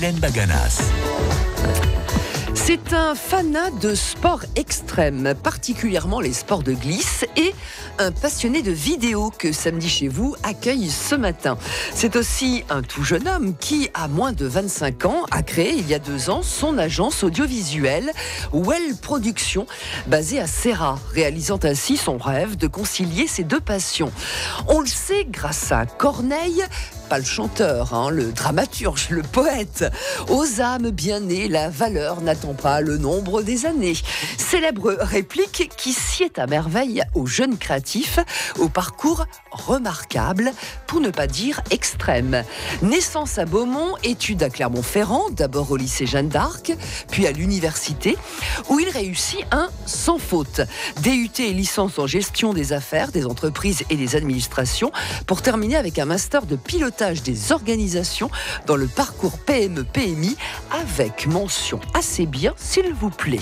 Mylène Baganas. C'est un fanat de sport extrême, particulièrement les sports de glisse, et un passionné de vidéo que Samedi chez vous accueille ce matin. C'est aussi un tout jeune homme qui, à moins de 25 ans, a créé il y a 2 ans son agence audiovisuelle Well Productions, basée à Serra, réalisant ainsi son rêve de concilier ses deux passions. On le sait grâce à Corneille, pas le chanteur, le dramaturge, le poète. Aux âmes bien nées, la valeur n'attend pas le nombre des années. Célèbre réplique qui sied à merveille aux jeunes créatifs, au parcours remarquable, pour ne pas dire extrême. Naissance à Beaumont, études à Clermont-Ferrand, d'abord au lycée Jeanne d'Arc, puis à l'université, où il réussit un sans faute. DUT et licence en gestion des affaires, des entreprises et des administrations, pour terminer avec un master de pilotage des organisations dans le parcours PME-PMI avec mention assez bien, s'il vous plaît.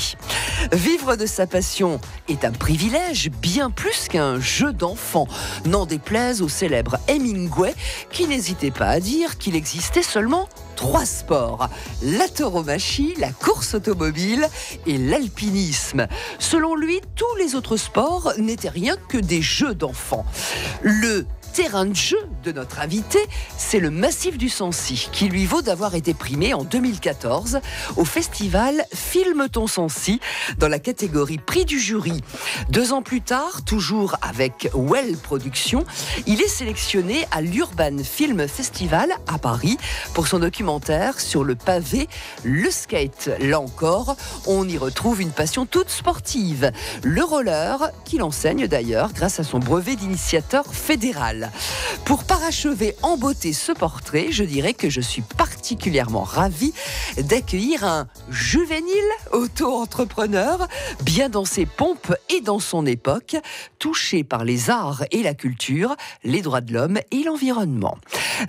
Vivre de sa passion est un privilège bien plus qu'un jeu d'enfant. N'en déplaise au célèbre Hemingway qui n'hésitait pas à dire qu'il existait seulement 3 sports, la tauromachie, la course automobile et l'alpinisme. Selon lui, tous les autres sports n'étaient rien que des jeux d'enfants. Le terrain de jeu de notre invité, c'est le Massif du Sancy, qui lui vaut d'avoir été primé en 2014 au festival Filme ton Sancy dans la catégorie prix du jury. 2 ans plus tard, toujours avec Well Productions, il est sélectionné à l'Urban Film Festival à Paris pour son documentaire sur le pavé, le skate. Là encore, on y retrouve une passion toute sportive, le roller, qu'il enseigne d'ailleurs grâce à son brevet d'initiateur fédéral. Pour parachever en beauté ce portrait, je dirais que je suis particulièrement ravie d'accueillir un juvénile auto-entrepreneur, bien dans ses pompes et dans son époque, touché par les arts et la culture, les droits de l'homme et l'environnement.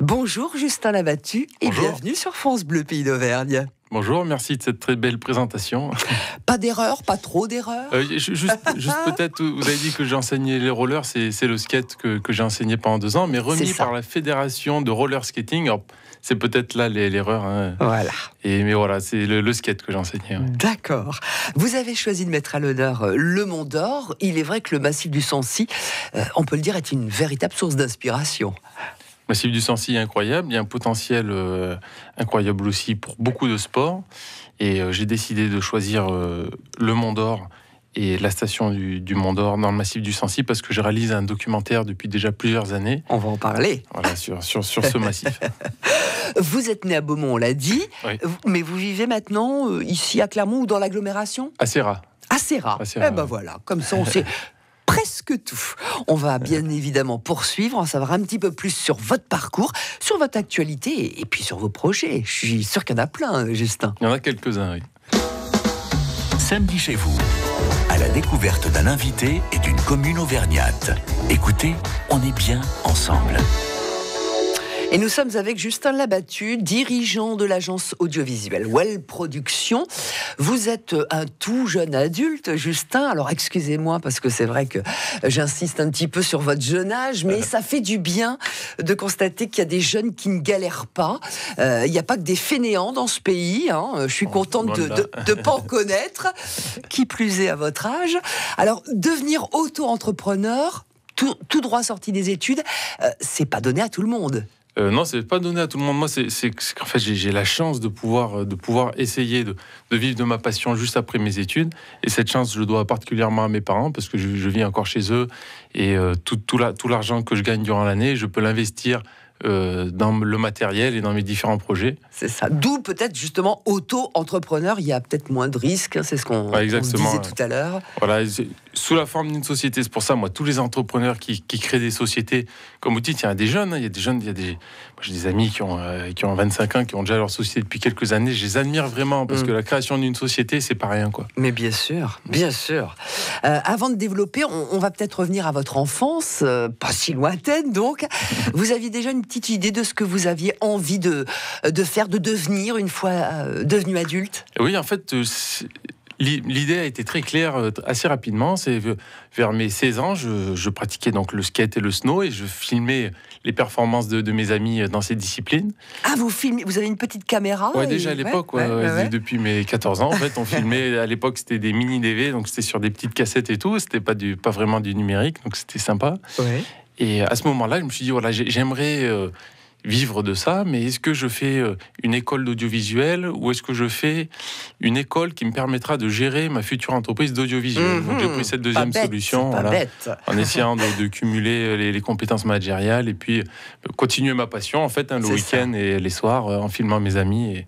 Bonjour Justin Labattu et bienvenue sur France Bleu Pays d'Auvergne. Bonjour, merci de cette très belle présentation. Pas d'erreur, pas trop d'erreur. Juste peut-être, vous avez dit que j'ai enseigné les rollers, c'est le skate que j'ai enseigné pendant 2 ans, mais remis par la Fédération de roller skating. Alors, c'est peut-être là l'erreur. Voilà. Mais voilà, c'est le skate que j'ai enseigné. Ouais. D'accord. Vous avez choisi de mettre à l'honneur le Mont d'Or. Il est vrai que le Massif du Sancy, on peut le dire, est une véritable source d'inspiration. Le Massif du Sancy est incroyable, il y a un potentiel incroyable aussi pour beaucoup de sports. Et j'ai décidé de choisir le Mont d'Or et la station du Mont d'Or dans le Massif du Sancy parce que je réalise un documentaire depuis déjà plusieurs années. On va en parler. Voilà, sur ce massif. Vous êtes né à Beaumont, on l'a dit, oui. Mais vous vivez maintenant ici à Clermont ou dans l'agglomération ? À Serra. À Serra. Eh ben voilà, comme ça on sait presque tout. On va bien évidemment poursuivre, en savoir un petit peu plus sur votre parcours, sur votre actualité et puis sur vos projets. Je suis sûr qu'il y en a plein, Justin. Il y en a quelques-uns, oui. Samedi chez vous, à la découverte d'un invité et d'une commune auvergnate. Écoutez, on est bien ensemble. Et nous sommes avec Justin Labattu, dirigeant de l'agence audiovisuelle Well Productions. Vous êtes un tout jeune adulte, Justin. Alors excusez-moi parce que c'est vrai que j'insiste un petit peu sur votre jeune âge, mais ça fait du bien de constater qu'il y a des jeunes qui ne galèrent pas. Il n'y a pas que des fainéants dans ce pays. Je suis contente de ne pas en connaître, qui plus est à votre âge. Alors devenir auto-entrepreneur, tout droit sorti des études, c'est pas donné à tout le monde. Non, c'est pas donné à tout le monde. Moi, c'est qu'en fait, j'ai la chance de pouvoir essayer de vivre de ma passion juste après mes études. Et cette chance, je dois particulièrement à mes parents parce que je vis encore chez eux. Et tout l'argent que je gagne durant l'année, je peux l'investir dans le matériel et dans mes différents projets. C'est ça. D'où peut-être justement auto-entrepreneur, il y a peut-être moins de risques, c'est ce qu'on se disait tout à l'heure. Voilà, sous la forme d'une société. C'est pour ça, moi, tous les entrepreneurs qui créent des sociétés, comme vous dites, il y a des jeunes, moi, j'ai des amis qui ont 25 ans, qui ont déjà leur société depuis quelques années. Je les admire vraiment parce que la création d'une société, c'est pas rien, quoi. Mais bien sûr, bien sûr. Avant de développer, on va peut-être revenir à votre enfance, pas si lointaine donc. Vous aviez déjà une petite idée de ce que vous aviez envie de faire, de devenir une fois devenu adulte ? Oui, en fait, l'idée a été très claire assez rapidement. C'est vers mes 16 ans, je pratiquais donc le skate et le snow et je filmais les performances de mes amis dans ces disciplines. Ah, vous filmez, vous avez une petite caméra? Ouais, déjà à l'époque, depuis mes 14 ans, en fait, on filmait. À l'époque, c'était des mini DV, donc c'était sur des petites cassettes et tout. C'était pas vraiment du numérique, donc c'était sympa. Ouais. Et à ce moment-là, je me suis dit, voilà, j'aimerais vivre de ça, mais est-ce que je fais une école d'audiovisuel ou est-ce que je fais une école qui me permettra de gérer ma future entreprise d'audiovisuel? Donc j'ai pris cette deuxième solution, en essayant de cumuler les compétences managériales et puis continuer ma passion, en fait, le week-end et les soirs, en filmant mes amis et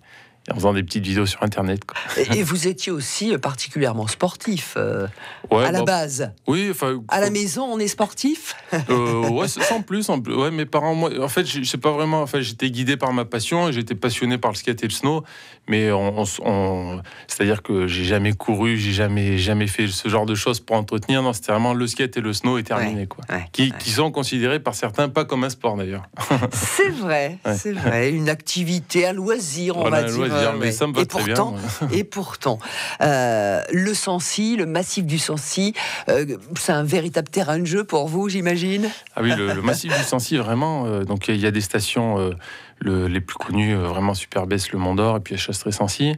en faisant des petites vidéos sur Internet, quoi. Et vous étiez aussi particulièrement sportif à la base. Oui, enfin. À la maison, on est sportif. Ouais, sans plus. Ouais, mes parents, moi, en fait, je sais pas vraiment. Enfin, j'étais guidé par ma passion et j'étais passionné par le skate et le snow. Mais c'est-à-dire que j'ai jamais couru, j'ai jamais fait ce genre de choses pour entretenir. Non, c'était vraiment le skate et le snow et terminé, quoi. Qui sont considérés par certains pas comme un sport d'ailleurs. C'est vrai, c'est vrai. Une activité, un loisir, on va dire. Mais ça me va très bien. Et pourtant, le Sancy, le massif du Sancy, c'est un véritable terrain de jeu pour vous, j'imagine. Ah oui, le massif du Sancy, vraiment. Donc il y a des stations, les plus connues, vraiment Superbès, le Mont d'Or, et puis à Chastré-Sancy.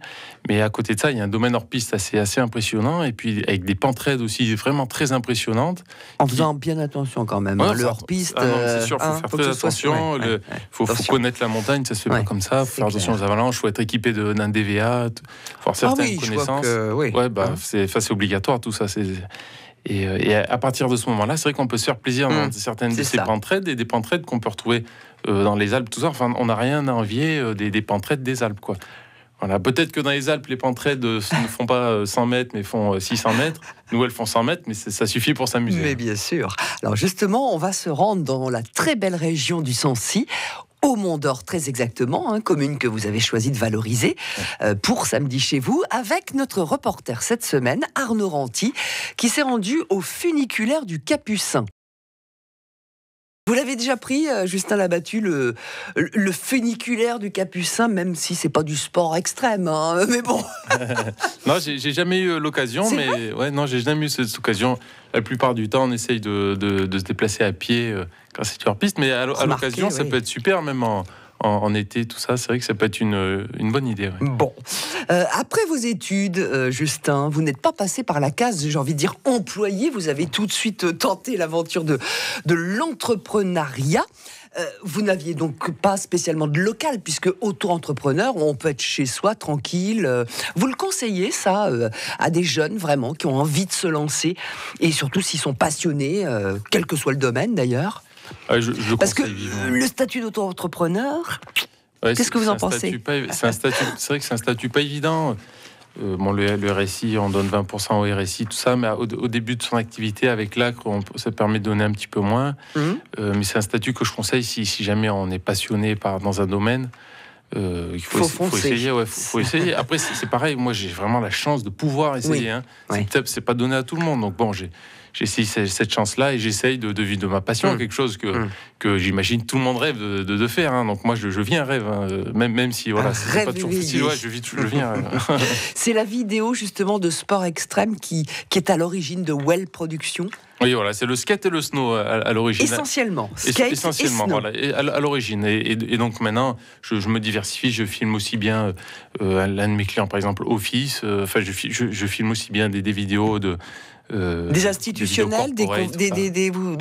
Mais à côté de ça, il y a un domaine hors piste assez impressionnant, et puis avec des pentes raides aussi vraiment très impressionnantes. En faisant bien attention quand même. Le hors piste. C'est sûr, il faut faire très attention. Il faut connaître la montagne, ça se fait pas comme ça. Il faut faire attention aux avalanches, il faut être équipé d'un DVA, faut avoir certaines connaissances. C'est obligatoire, tout ça. Et à partir de ce moment-là, c'est vrai qu'on peut se faire plaisir dans certaines de ces pentes raides et des pentes raides qu'on peut retrouver dans les Alpes, tout ça. Enfin, on n'a rien à envier des pentes raides des Alpes, quoi. Voilà. Peut-être que dans les Alpes, les pentes raides ne font pas 100 mètres, mais font 600 mètres. Nous, elles font 100 mètres, mais ça suffit pour s'amuser. Mais bien sûr. Alors justement, on va se rendre dans la très belle région du Sancy, au Mont d'Or très exactement, commune que vous avez choisi de valoriser pour Samedi chez vous, avec notre reporter cette semaine, Arnaud Ranty, qui s'est rendu au funiculaire du Capucin. Vous l'avez déjà pris, Justin Labattu, le funiculaire du Capucin, même si c'est pas du sport extrême, mais bon. Non, j'ai jamais eu l'occasion, mais j'ai jamais eu cette occasion. La plupart du temps, on essaye de se déplacer à pied quand c'est hors piste, mais à l'occasion, ça peut être super, même en été, tout ça. C'est vrai que ça peut être une bonne idée. Ouais. Bon. Après vos études, Justin, vous n'êtes pas passé par la case, j'ai envie de dire, employé. Vous avez tout de suite tenté l'aventure de l'entrepreneuriat. Vous n'aviez donc pas spécialement de local, puisque auto-entrepreneur, on peut être chez soi, tranquille. Vous le conseillez, ça, à des jeunes, vraiment, qui ont envie de se lancer, et surtout s'ils sont passionnés, quel que soit le domaine, d'ailleurs? Parce que le statut d'auto-entrepreneur, qu'est-ce que vous en pensez? C'est vrai que c'est un statut pas évident. Le RSI, on donne 20% au RSI, tout ça, mais au début de son activité, avec l'ACRE, ça permet de donner un petit peu moins. Mais c'est un statut que je conseille si jamais on est passionné dans un domaine. Il faut essayer. Faut essayer. Après, c'est pareil, moi j'ai vraiment la chance de pouvoir essayer. C'est pas donné à tout le monde. Donc bon, j'ai essayé cette chance-là et j'essaye de vivre de ma passion, quelque chose que j'imagine tout le monde rêve de faire. Donc moi, je vis un rêve, même si c'est pas toujours facile. Je vis un rêve. C'est la vidéo justement de sport extrême qui est à l'origine de Well Productions. Oui, voilà, c'est le skate et le snow à l'origine. Essentiellement, skate et snow. Voilà, à l'origine. Et donc maintenant, je me diversifie, je filme aussi bien l'un de mes clients, par exemple, Office. Je filme aussi bien des vidéos des institutionnels,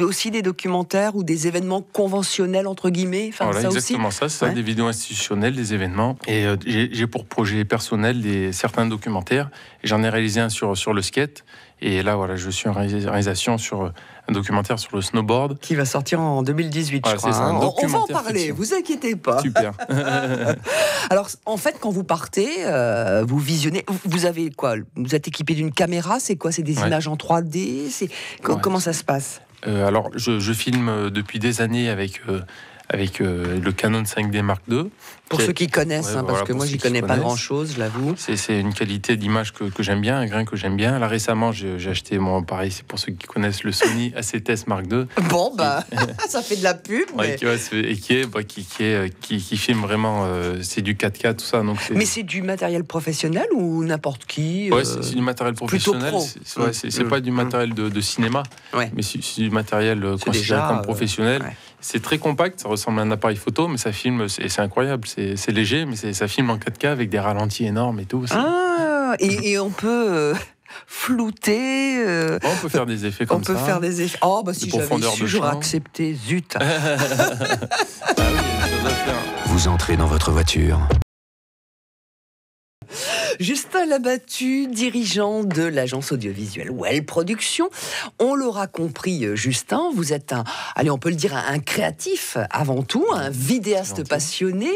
aussi des documentaires ou des événements conventionnels, entre guillemets. Exactement ça, des vidéos institutionnelles, des événements. Et j'ai pour projet personnel certains documentaires. Et j'en ai réalisé un sur le skate. Et là, je suis en réalisation sur un documentaire sur le snowboard. Qui va sortir en 2018, je crois. On va en parler, vous inquiétez pas. Super. Alors, en fait, quand vous partez, vous visionnez, vous avez quoi? Vous êtes équipé d'une caméra, c'est quoi? C'est des images en 3D? Comment ça se passe? Alors, je filme depuis des années avec le Canon 5D Mark II. Pour ceux qui connaissent, parce que moi, j'y connais pas grand-chose, je l'avoue. C'est une qualité d'image que j'aime bien, un grain que j'aime bien. Là, récemment, j'ai acheté, pareil, c'est pour ceux qui connaissent le Sony A7S Mark II. Bon, ça fait de la pub. Mais... qui filme vraiment, c'est du 4K, tout ça. Donc mais c'est du matériel professionnel ou n'importe qui c'est du matériel professionnel. C'est pas du matériel de cinéma, mais c'est du matériel considéré comme professionnel. C'est très compact, ça ressemble à un appareil photo, mais ça filme, c'est incroyable. C'est léger, mais ça filme en 4K avec des ralentis énormes et tout. Et on peut flouter. On peut faire des effets comme ça. On peut faire des effets. Oh, bah si j'avais su, j'aurais accepté. Zut. Ah oui, ça doit faire. Vous entrez dans votre voiture. Justin Labattu, dirigeant de l'agence audiovisuelle Well Productions. On l'aura compris, Justin, vous êtes on peut le dire, un créatif avant tout, un vidéaste passionné,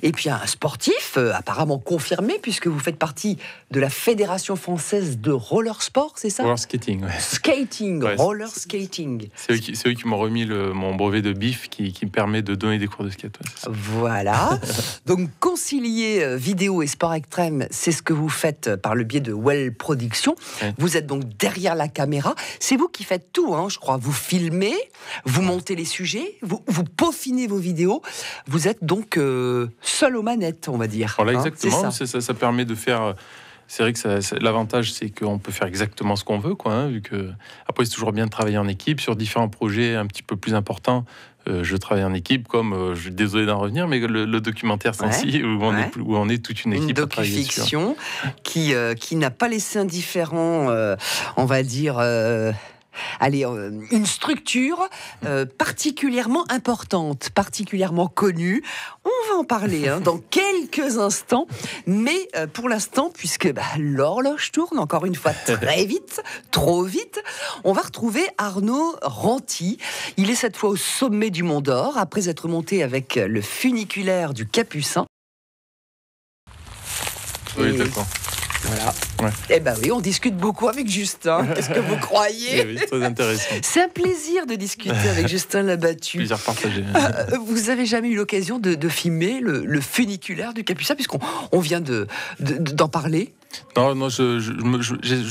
et puis un sportif apparemment confirmé, puisque vous faites partie de la Fédération française de roller sport, c'est ça ? Roller skating, ouais. Skating, ouais, roller skating. C'est eux qui m'ont remis mon brevet de BIF qui me permet de donner des cours de skate. Ouais, voilà. Donc concilier vidéo et sport extrême, c'est ce que vous faites par le biais de Well Productions. Ouais. Vous êtes donc derrière la caméra. C'est vous qui faites tout, je crois. Vous filmez, vous montez les sujets, vous peaufinez vos vidéos. Vous êtes donc seul aux manettes, on va dire. Voilà, exactement. Ça permet de faire... C'est vrai que l'avantage, c'est qu'on peut faire exactement ce qu'on veut, vu que... Après, c'est toujours bien de travailler en équipe sur différents projets un petit peu plus importants. Je travaille en équipe, je suis désolé d'en revenir, mais le documentaire Sensi, où on est toute une équipe. Une docu-fiction qui n'a pas laissé indifférent, on va dire... une structure particulièrement importante, particulièrement connue. On va en parler dans quelques instants, mais pour l'instant, puisque l'horloge tourne encore une fois très vite, trop vite, on va retrouver Arnaud Ranty. Il est cette fois au sommet du Mont d'Or, après être monté avec le funiculaire du Capucin. Oui, d'accord. Voilà. Ouais. Eh ben oui, on discute beaucoup avec Justin. Qu'est-ce que vous croyez ? Oui, très intéressant. C'est un plaisir de discuter avec Justin Labattu. Plaisir partagé. Vous avez jamais eu l'occasion de filmer le funiculaire du Capucin, puisqu'on vient d'en parler ? Non, je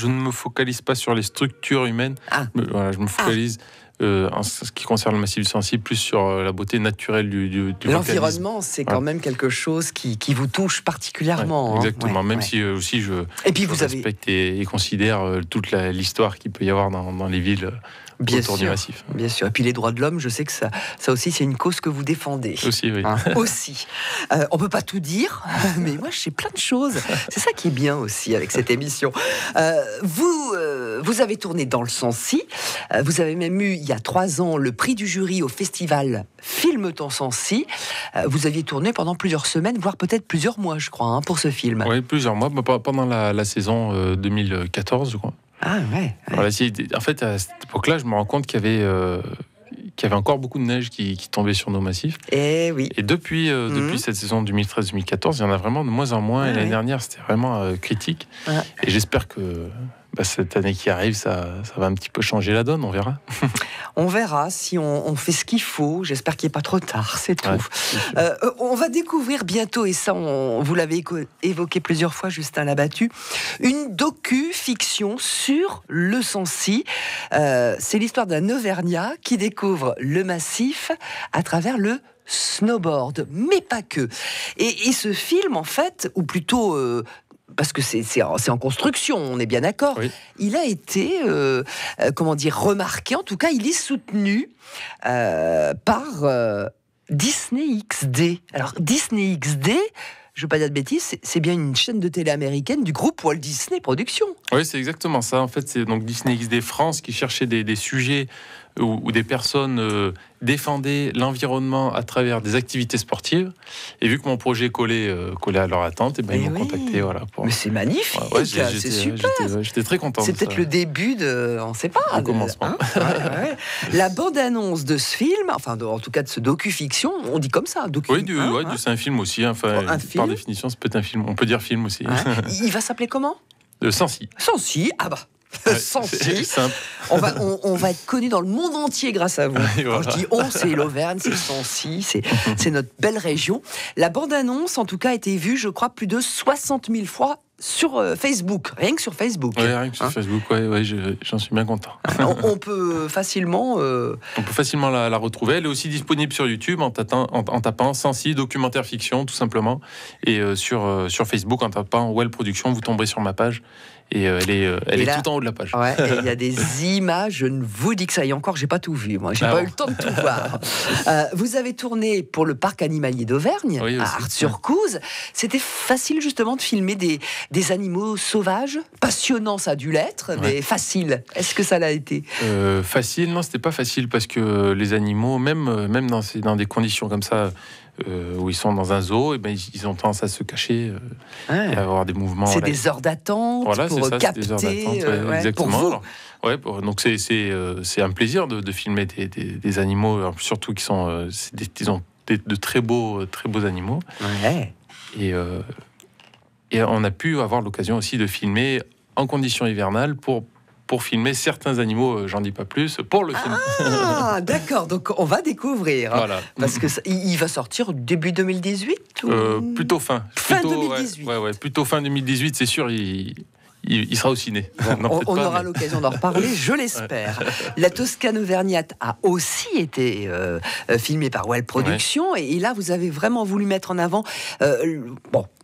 ne me focalise pas sur les structures humaines. Je me focalise... en ce qui concerne le massif du Sancy, plus sur la beauté naturelle du l'environnement, c'est quand même quelque chose qui vous touche particulièrement. Exactement, même si aussi je respecte et considère toute l'histoire qu'il peut y avoir dans les villes autour du massif. Bien sûr. Et puis les droits de l'homme, je sais que ça aussi, c'est une cause que vous défendez. Aussi, oui. Aussi. On peut pas tout dire, mais moi, je sais plein de choses. C'est ça qui est bien aussi avec cette émission. Vous avez tourné dans le Sancy. Vous avez même eu, il y a 3 ans, le prix du jury au festival Film ton Sancy. Vous aviez tourné pendant plusieurs semaines, voire peut-être plusieurs mois, je crois, pour ce film. Oui, plusieurs mois, pendant la saison 2014, je crois. Ah ouais. Voilà, en fait, à cette époque-là, je me rends compte qu'il y avait encore beaucoup de neige qui tombait sur nos massifs. Et oui. Et depuis cette saison 2013-2014, il y en a vraiment de moins en moins. Et l'année dernière, c'était vraiment critique. Et j'espère que cette année qui arrive, ça va un petit peu changer la donne, on verra. On verra si on fait ce qu'il faut. J'espère qu'il n'est pas trop tard, c'est tout. On va découvrir bientôt, et ça, vous l'avez évoqué plusieurs fois, Justin Labattu, une docu-fiction sur le Sancy. C'est l'histoire d'un Auvergnat qui découvre le massif à travers le snowboard, mais pas que. Et ce film, en fait, ou plutôt... parce que c'est en construction, on est bien d'accord. Oui. Il a été, remarqué, en tout cas, il est soutenu par Disney XD. Alors, Disney XD, je ne veux pas dire de bêtises, c'est bien une chaîne de télé américaine du groupe Walt Disney Productions. Oui, c'est exactement ça. En fait, c'est donc Disney XD France qui cherchait des sujets où des personnes défendaient l'environnement à travers des activités sportives. Et vu que mon projet collait à leur attente, ils m'ont contacté. Voilà, Mais c'est magnifique, c'est super. J'étais très content. C'est peut-être le début de... On ne sait pas. Un commencement. La bande-annonce de ce film, en tout cas de ce docu-fiction, on dit comme ça. C'est un film aussi. Un film. Par définition, c'est peut-être un film. On peut dire film aussi. Il va s'appeler comment ? Sancy. Sancy, Sancy. On va être connu dans le monde entier grâce à vous. Quand je dis on, c'est l'Auvergne, c'est Sancy, c'est notre belle région. La bande-annonce, en tout cas, a été vue, je crois, plus de 60 000 fois sur Facebook, rien que sur Facebook. Oui, rien que sur Facebook, j'en suis bien content. On peut facilement... On peut facilement la retrouver. Elle est aussi disponible sur YouTube en tapant Sancy, documentaire fiction, tout simplement. Et sur Facebook, en tapant Well Productions, vous tomberez sur ma page. Et elle est là, tout en haut de la page. Ouais, il y a des images, je ne vous dis que ça y est encore, j'ai pas tout vu, moi, j'ai pas eu le temps de tout voir. Vous avez tourné pour le parc animalier d'Auvergne, à Art-sur-Couze. C'était facile justement de filmer des animaux sauvages. Passionnant, ça a dû l'être, mais facile. Est-ce que ça l'a été? Facile, non, c'était pas facile parce que les animaux, même dans des conditions comme ça, où ils sont dans un zoo, et ben ils ont tendance à se cacher et à avoir des mouvements. C'est des heures d'attente pour capter. Des heures d'attente, exactement. Pour vous. Donc c'est un plaisir de filmer des animaux, surtout qui sont de très beaux animaux. Ouais. Et on a pu avoir l'occasion aussi de filmer en conditions hivernales pour filmer certains animaux, j'en dis pas plus, pour le film. Ah, d'accord, donc on va découvrir. Voilà. Parce que il va sortir début 2018 plutôt fin. Fin 2018. Plutôt fin 2018, c'est sûr, il sera au ciné. On aura l'occasion d'en reparler, je l'espère. La Toscane auvergnate a aussi été filmée par Well Productions, et là, vous avez vraiment voulu mettre en avant...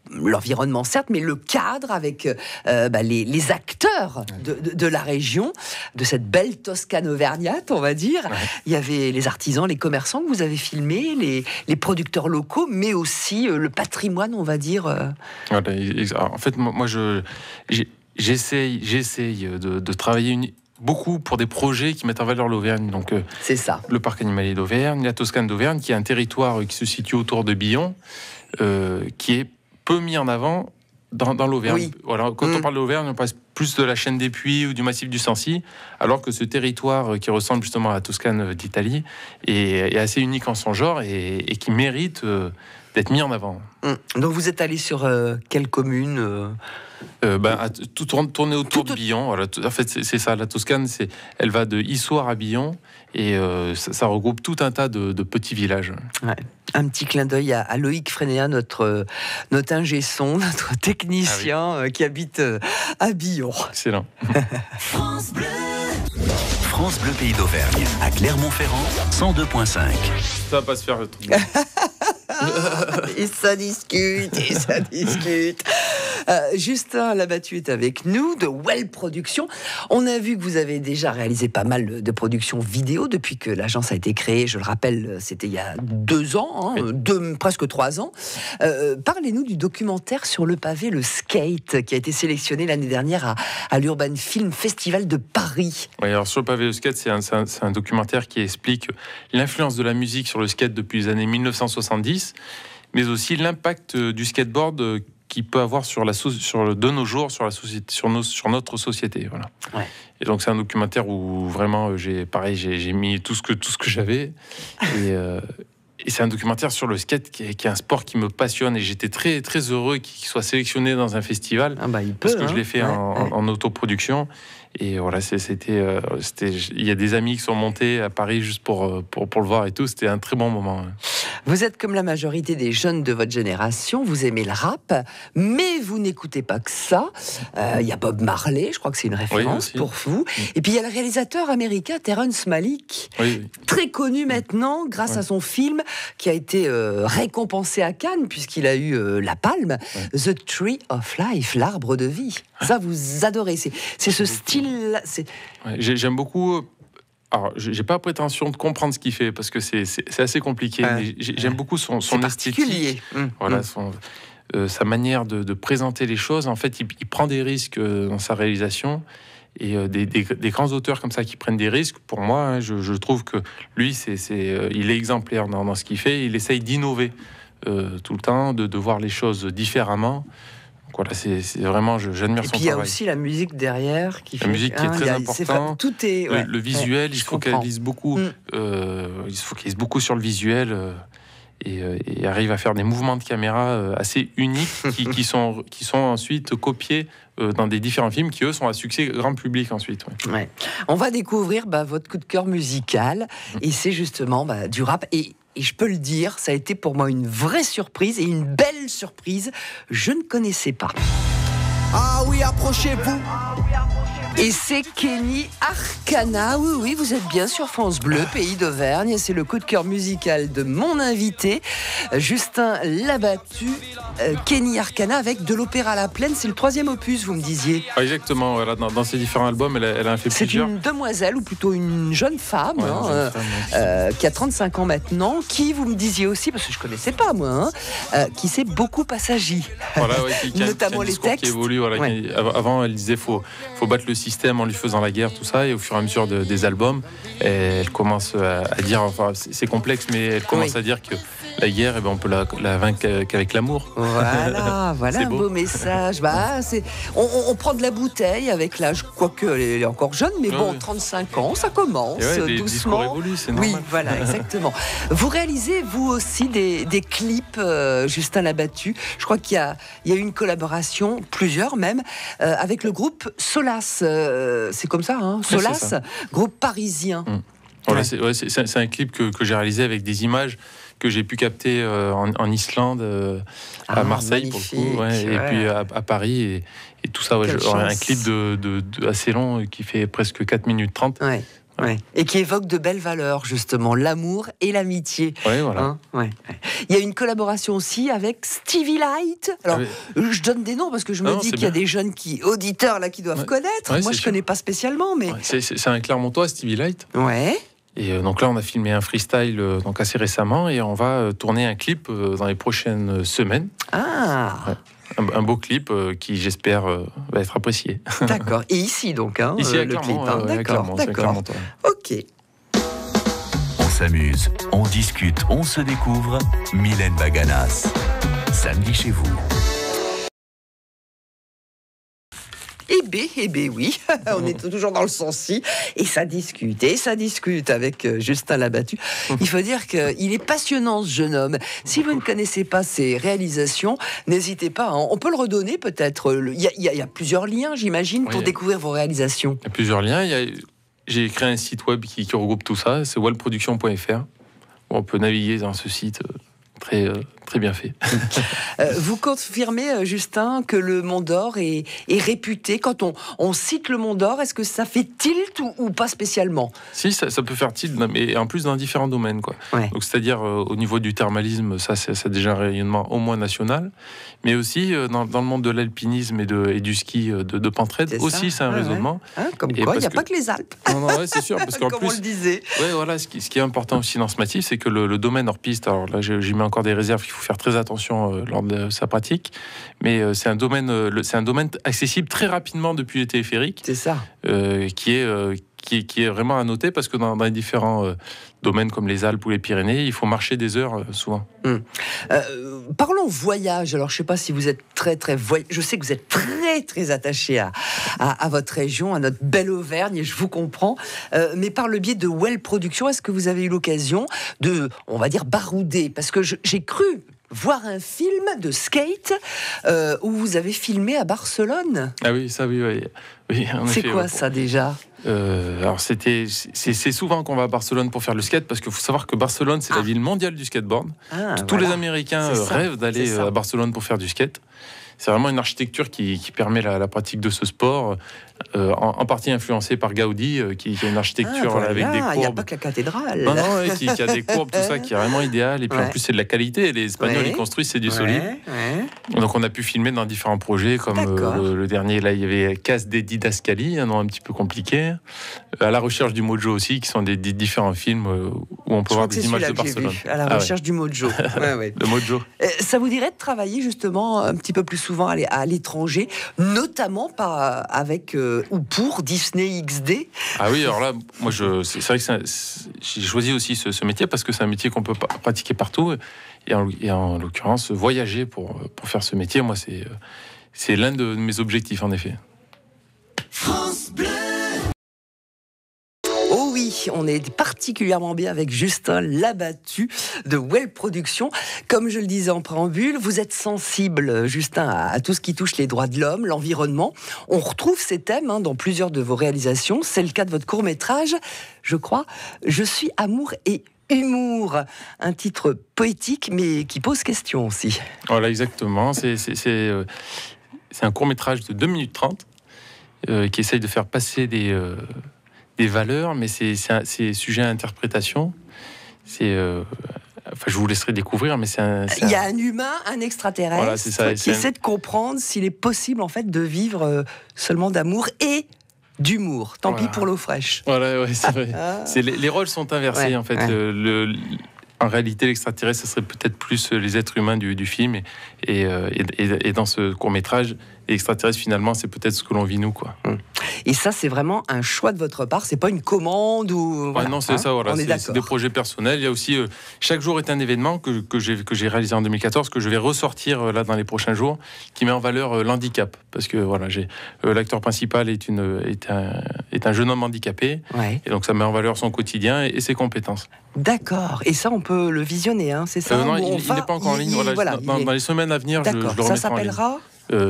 l'environnement certes, mais le cadre avec les acteurs de la région, de cette belle Toscane auvergnate, on va dire. Ouais. Il y avait les artisans, les commerçants que vous avez filmés, les producteurs locaux, mais aussi le patrimoine, on va dire. En fait, moi, j'essaye de travailler beaucoup pour des projets qui mettent en valeur l'Auvergne. Donc, c'est ça. Le parc animalier d'Auvergne, la Toscane d'Auvergne, qui est un territoire qui se situe autour de Billon, qui est peu mis en avant dans l'Auvergne. Oui. Voilà, quand on parle de l'Auvergne, on passe plus de la chaîne des Puys ou du massif du Sancy, alors que ce territoire qui ressemble justement à la Toscane d'Italie est assez unique en son genre et qui mérite d'être mis en avant. Donc vous êtes allé sur quelle commune tout tourner autour de Billon. Voilà, en fait, c'est ça. La Toscane, elle va de Issoire à Billon et ça regroupe tout un tas de petits villages. Ouais. Un petit clin d'œil à Loïc Frénéa, notre ingé son, notre technicien qui habite à Billon. Excellent. France Bleu Pays d'Auvergne, à Clermont-Ferrand, 102.5. Ça va pas se faire le truc. Et ça discute. Justin Labattu est avec nous de Well Productions. On a vu que vous avez déjà réalisé pas mal de productions vidéo depuis que l'agence a été créée. Je le rappelle, c'était il y a 2 ans, presque 3 ans. Parlez-nous du documentaire sur le pavé, le skate, qui a été sélectionné l'année dernière à l'Urban Film Festival de Paris. Oui, alors sur le pavé, le skate, c'est un documentaire qui explique l'influence de la musique sur le skate depuis les années 1970, mais aussi l'impact du skateboard qu'il peut avoir de nos jours sur la société, sur notre société, voilà. Ouais. Et donc c'est un documentaire où vraiment j'ai mis tout ce que j'avais et c'est un documentaire sur le skate qui est un sport qui me passionne et j'étais très très heureux qu'il soit sélectionné dans un festival parce que je l'ai fait en autoproduction. Et voilà, il y a des amis qui sont montés à Paris juste pour le voir et tout. C'était un très bon moment. Vous êtes comme la majorité des jeunes de votre génération, vous aimez le rap, mais vous n'écoutez pas que ça. Il y a Bob Marley, je crois que c'est une référence pour vous. Et puis il y a le réalisateur américain Terrence Malick, très connu maintenant grâce à son film qui a été récompensé à Cannes puisqu'il a eu la palme, The Tree of Life, l'arbre de vie. Ça, vous adorez. C'est ce style-là. J'aime beaucoup. Alors, j'ai pas prétention de comprendre ce qu'il fait parce que c'est assez compliqué. Mais j'aime beaucoup son esthétique. Voilà, sa manière de présenter les choses. En fait, il prend des risques dans sa réalisation. Et des grands auteurs comme ça qui prennent des risques, pour moi, je trouve que lui, il est exemplaire dans ce qu'il fait. Il essaye d'innover tout le temps, de voir les choses différemment. Voilà, c'est vraiment, j'admire son travail. Et puis il y a aussi la musique derrière la musique qui est très importante. Tout est le visuel, il se focalise beaucoup. Il se focalise beaucoup sur le visuel et arrive à faire des mouvements de caméra assez uniques qui sont ensuite copiés dans des différents films qui eux sont à succès grand public ensuite. Ouais. On va découvrir votre coup de cœur musical et c'est justement du rap et je peux le dire, ça a été pour moi une vraie surprise et une belle surprise. Je ne connaissais pas. Ah oui, approchez-vous. Et c'est Kenny Arcana. Oui, oui, vous êtes bien sur France Bleu, pays d'Auvergne. C'est le coup de cœur musical de mon invité, Justin Labattu. Kenny Arcana avec de l'opéra à la plaine. C'est le 3e opus, vous me disiez. Ah, exactement. Voilà, dans ses différents albums, elle a fait plusieurs. C'est une demoiselle, ou plutôt une jeune femme, qui a 35 ans maintenant, qui, vous me disiez aussi, parce que je ne connaissais pas, moi, qui sait beaucoup passagie. Voilà, notamment les textes. Qui évolue, voilà, avant, elle disait faut battre le système en lui faisant la guerre, tout ça, et au fur et à mesure des albums, elle commence à dire, enfin c'est complexe, mais elle commence à dire que la guerre, on peut la vaincre qu'avec l'amour. Voilà, voilà un beau message. On prend de la bouteille avec l'âge, quoique elle est encore jeune, mais bon, 35 ans, ça commence les discours doucement. évoluent, c'est normal. Oui, voilà, exactement. Vous réalisez, vous aussi, des clips, Justin Labattu. Je crois qu'il y a eu une collaboration, plusieurs même, avec le groupe Solas. C'est comme ça, hein, Solas, ça. Groupe parisien. Voilà, c'est un clip que j'ai réalisé avec des images que j'ai pu capter en Islande, à Marseille pour le coup, et puis à Paris et tout ça. Un clip de assez long qui fait presque 4 minutes 30. Ouais. Et qui évoque de belles valeurs, justement, l'amour et l'amitié. Oui, voilà. Il y a une collaboration aussi avec Stevie Light. Alors, je donne des noms parce que je me dis qu'il y a des jeunes auditeurs là qui doivent connaître. Moi, je ne connais pas spécialement, mais c'est un Clermontois, Stevie Light. Ouais. Et donc là, on a filmé un freestyle donc assez récemment et on va tourner un clip dans les prochaines semaines. Un beau clip qui, j'espère, va être apprécié. D'accord. Et ici, donc, ici, le clip. D'accord. Ok. On s'amuse, on discute, on se découvre. Mylène Baganas, samedi chez vous. Eh bien, oui, on est toujours dans le sens-ci, et ça discute avec Justin Labattu. Il faut dire qu'il est passionnant, ce jeune homme. Si vous ne connaissez pas ses réalisations, n'hésitez pas, on peut le redonner peut-être. Il y a plusieurs liens, j'imagine, pour découvrir vos réalisations. Il y a plusieurs liens, j'ai créé un site web qui regroupe tout ça, c'est wellproduction.fr. On peut naviguer dans ce site très bien fait. Vous confirmez, Justin, que le Mont d'Or est réputé. Quand on cite le Mont d'Or, est-ce que ça fait tilt ou pas spécialement ? Si, ça peut faire tilt, mais en plus dans différents domaines. Donc, c'est-à-dire au niveau du thermalisme, ça a déjà un rayonnement au moins national, mais aussi dans le monde de l'alpinisme et du ski de Pentraide, aussi c'est un raisonnement. Comme quoi, il n'y a pas que les Alpes. Non, c'est sûr, parce qu'en comme plus, on le disait. Voilà, ce qui est important aussi dans ce massif, c'est que le domaine hors piste, alors là j'y mets encore des réserves, il faut faire très attention lors de sa pratique, mais c'est un domaine accessible très rapidement depuis les téléphériques. C'est ça. Qui est vraiment à noter parce que dans les différents domaines comme les Alpes ou les Pyrénées, il faut marcher des heures souvent. Parlons voyage. Alors, je ne sais pas si vous êtes je sais que vous êtes très attaché à votre région, à notre belle Auvergne, et je vous comprends. Mais par le biais de Well Production, est-ce que vous avez eu l'occasion de, on va dire, barouder ? Parce que j'ai cru voir un film de skate où vous avez filmé à Barcelone. Ah oui, ça oui. C'est quoi ça déjà ? Alors c'est souvent qu'on va à Barcelone pour faire le skate, parce qu'il faut savoir que Barcelone c'est la ville mondiale du skateboard. Tous les Américains rêvent d'aller à Barcelone pour faire du skate. C'est vraiment une architecture qui permet la pratique de ce sport, en partie influencée par Gaudi, qui a une architecture avec des courbes. Il n'y a pas que la cathédrale. Non, qui a des courbes, tout ça, qui est vraiment idéal. Et puis en plus, c'est de la qualité. Les Espagnols, ils construisent, c'est du solide. Donc on a pu filmer dans différents projets, comme le dernier, là, il y avait Casse des Didascali, un nom un petit peu compliqué. À la recherche du Mojo aussi, qui sont des différents films où on peut voir des images de Barcelone. À la recherche du Mojo. Le Mojo. Ça vous dirait de travailler justement un petit peu plus souvent à l'étranger, notamment avec ou pour Disney XD? Ah oui, alors là, moi, c'est vrai que j'ai choisi aussi ce métier parce que c'est un métier qu'on peut pratiquer partout. Et en l'occurrence, voyager pour faire ce métier, moi, c'est l'un de mes objectifs, en effet. France Bleu. Oh oui, on est particulièrement bien avec Justin Labattu de Well Production. Comme je le disais en préambule, vous êtes sensible, Justin, à tout ce qui touche les droits de l'homme, l'environnement. On retrouve ces thèmes dans plusieurs de vos réalisations. C'est le cas de votre court-métrage, je crois. Je suis amour et humour, un titre poétique mais qui pose question aussi. Voilà, exactement. C'est un court-métrage de 2 minutes 30 qui essaye de faire passer des valeurs, mais c'est sujet à interprétation. Enfin, je vous laisserai découvrir, mais il y a un humain, un extraterrestre, voilà, c'est ça, qui essaie de comprendre s'il est possible en fait de vivre seulement d'amour et d'humour. Tant pis pour l'eau fraîche. Voilà, ouais, c'est vrai. Les rôles sont inversés en fait. En réalité, l'extraterrestre, ce serait peut-être plus les êtres humains du film, et dans ce court-métrage, l'extraterrestre, finalement, c'est peut-être ce que l'on vit nous, quoi. Et ça, c'est vraiment un choix de votre part, c'est pas une commande ou... Voilà, non, c'est ça, voilà. C'est des projets personnels. Il y a aussi, chaque jour est un événement que j'ai réalisé en 2014, que je vais ressortir là dans les prochains jours, qui met en valeur l'handicap. Parce que voilà, l'acteur principal est un jeune homme handicapé, et donc ça met en valeur son quotidien et ses compétences. D'accord. Et ça, on peut le visionner, hein, c'est ça? Non, il n'est pas encore en ligne. Dans les semaines à venir, je le remettrai en ligne. Ça s'appellera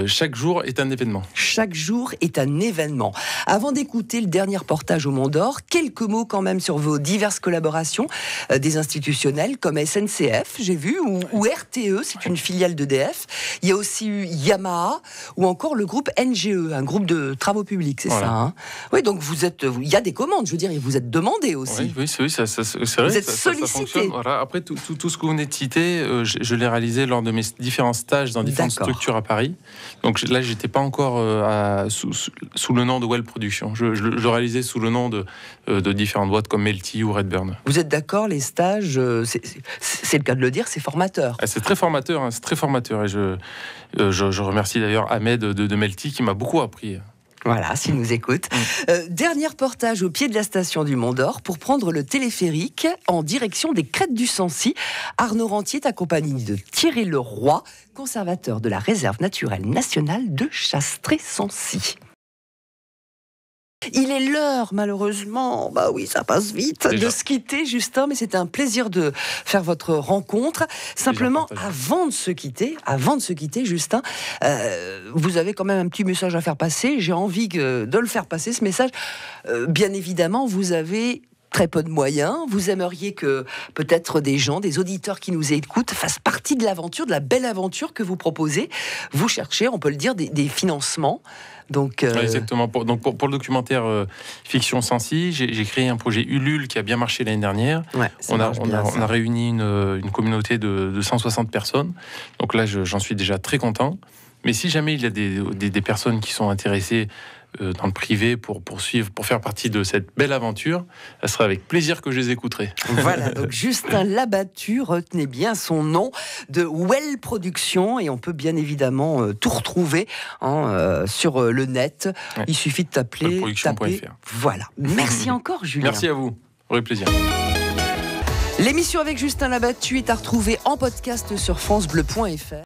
Chaque jour est un événement. Chaque jour est un événement. Avant d'écouter le dernier reportage au Mont d'Or, quelques mots quand même sur vos diverses collaborations, des institutionnels comme SNCF, j'ai vu, ou RTE, c'est une filiale d'EDF. Il y a aussi eu Yamaha, ou encore le groupe NGE, un groupe de travaux publics, c'est ça, hein? Oui, donc il y a des commandes, je veux dire, et vous êtes demandé aussi. Oui, c'est vrai. Vous êtes sollicité. Voilà. Après, tout ce que vous venez de citer, je l'ai réalisé lors de mes différents stages dans différentes structures à Paris. Donc là, j'étais pas encore sous le nom de Well Production. Je le réalisais sous le nom de différentes boîtes comme Melty ou Redburn. Vous êtes d'accord, les stages, c'est le cas de le dire, c'est formateur. C'est très formateur, hein, c'est très formateur. Et je remercie d'ailleurs Ahmed de Melty qui m'a beaucoup appris. Voilà, s'il nous écoute. Dernier reportage au pied de la station du Mont d'Or pour prendre le téléphérique en direction des Crêtes du Sancy. Arnaud Rentier est accompagné de Thierry Leroy, conservateur de la réserve naturelle nationale de Chastré-Sancy. Il est l'heure, malheureusement, bah oui, ça passe vite, de se quitter, Justin, mais c'était un plaisir de faire votre rencontre. Simplement, avant de se quitter, Justin, vous avez quand même un petit message à faire passer. J'ai envie de le faire passer, ce message. Bien évidemment, vous avez très peu de moyens. Vous aimeriez que peut-être des auditeurs qui nous écoutent fassent partie de l'aventure, de la belle aventure que vous proposez. Vous cherchez, on peut le dire, des financements. Donc, exactement. Pour le documentaire Fiction Sancy, j'ai créé un projet Ulule qui a bien marché l'année dernière. Ouais, on a réuni une communauté de 160 personnes. Donc là, j'en suis déjà très content. Mais si jamais il y a des personnes qui sont intéressées dans le privé pour faire partie de cette belle aventure, ça sera avec plaisir que je les écouterai. Voilà, donc Justin Labattu, retenez bien son nom, de Well Production, et on peut bien évidemment tout retrouver sur le net. Ouais. Il suffit de taper. Voilà. Merci encore, Julien. Merci à vous. Au plaisir. L'émission avec Justin Labattu est à retrouver en podcast sur francebleu.fr.